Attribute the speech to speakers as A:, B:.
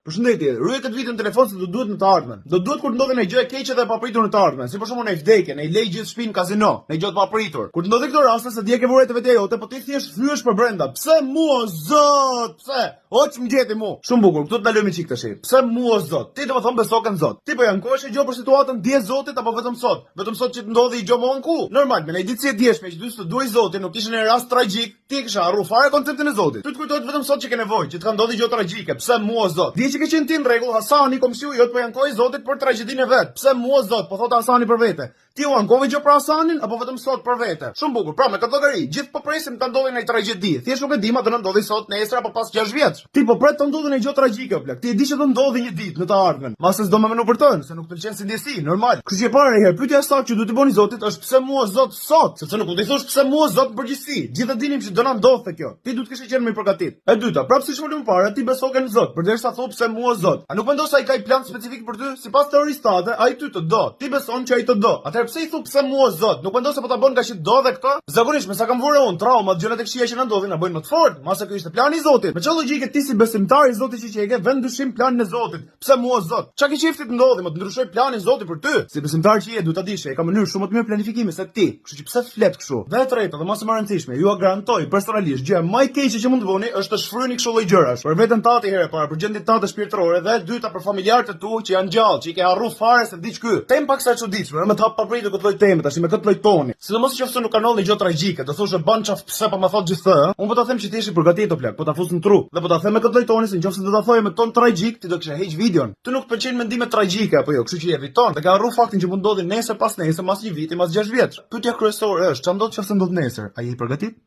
A: Përshëndetje, rrye këtë vitin në telefon se do duhet në të ardhmen. Do duhet kur të ndodhi një gjë e keqe dhe e papritur në të ardhmen, si për shembull në vdekje, në lej gjithë shtëpinë kazino, në gjë të papritur. Kur të ndodhi këto raste se dje ke vëre të vetë jote, po ti thjesht thyesh për brenda. Pse mua zot? Pse? Hoç më gjeti mua. Shumë bukur, këtu të ndalojmë çik tash. Pse mua zot? Ti do të thon besokën zot. Ti po ankohesh gjë për situatën dje zotit apo vetëm sot? Vetëm sot që të ndodhi gjë më anku. Normal, me një ditë si e djeshme që dy të duaj zotin, nuk kishin një rast tragjik, ti kisha harruar fare konceptin e zotit. Ty të kujtohet vetëm sot që ke nevojë, që të ka ndodhi gjë tragjike. Pse mua zot? Dije që ke qenë ti në rregull, Hasani komshiu jot po jankoi zotit për tragjedinë e vet. Pse mua zot? Po thot Hasani për vete. Ti u ankove gjë për Hasanin apo vetëm sot për vete? Shumë bukur. Pra me këtë llogari, gjithë po presim të ndodhi një tragjedi. Thjesht nuk e di ma do të ndodhi sot, nesër apo pas 6 vjeç. Ti po pret të ndodhi një gjë tragjike o plak. Ti e di që do ndodhi një ditë në të ardhmen. Mase s'do më menu për të, se nuk pëlqen si ndjesi, normal. Kështu që para herë pyetja saktë që duhet të bëni zotit është pse mua zot sot, sepse nuk mund të thosh pse mua zot në përgjithësi. Gjithë dinim që do na ndodhte kjo. Ti duhet të kishe qenë më i përgatitur. E dyta, prapë siç folëm para, ti besoke në zot, përderisa thon pse mua zot. A nuk mendon se ai ka një plan specifik për ty? Sipas teorisë tate, ai ty të do. Ti beson që ai të do. Atëherë pse i thu pse mua zot? Nuk mendon se po ta bën kaq do dhe këtë? Zakonisht me sa kam vëre unë, trauma, gjërat e këqija që na ndodhin na bëjnë më të fortë. Mase ky ishte plani i Zotit. Me çfarë logjike ti si besimtar i Zotit që e ke vend dyshim planin e Zotit? Pse mua zot? Çka ke qefti të ndodhi, më të ndryshoj planin e Zotit për ty? Si besimtar që je, duhet ta dish, e ka mënyrë shumë më të mirë planifikimi se ti. Kështu që pse flet kështu? Dhe e treta, dhe më së rëndësishme, ju garantoj personalisht, gjëja më e keqe që mund të bëni është të shfryeni kështu lloj gjërash. Për veten tate herë para, për gjendjen tate shpirtërore dhe e dyta për familjarët e tu që janë gjallë, që i ke harruar fare se diç ky. Tem pak sa çuditshme, më të hap papritur këtë lloj teme tash me këtë lloj toni. Sidomos nëse nuk ka ndodhur gjë tragjike, do thoshë ban çaf pse pa më thot gjithë. Unë po ta them që ti je i përgatitur plak, po ta fus në tru. Dhe po ta them me këtë lloj toni se nëse do ta thojë me ton tragjik, ti do kishe heq videon. Ti nuk pëlqen mendime tragjike apo jo, kështu që eviton. Dhe ka harruar faktin që mund ndodhi nesër pas nesër, mas një viti, mas 6 vjeç. Pyetja kryesore është, çfarë ndodh nëse ndodh nesër? A je i përgatitur?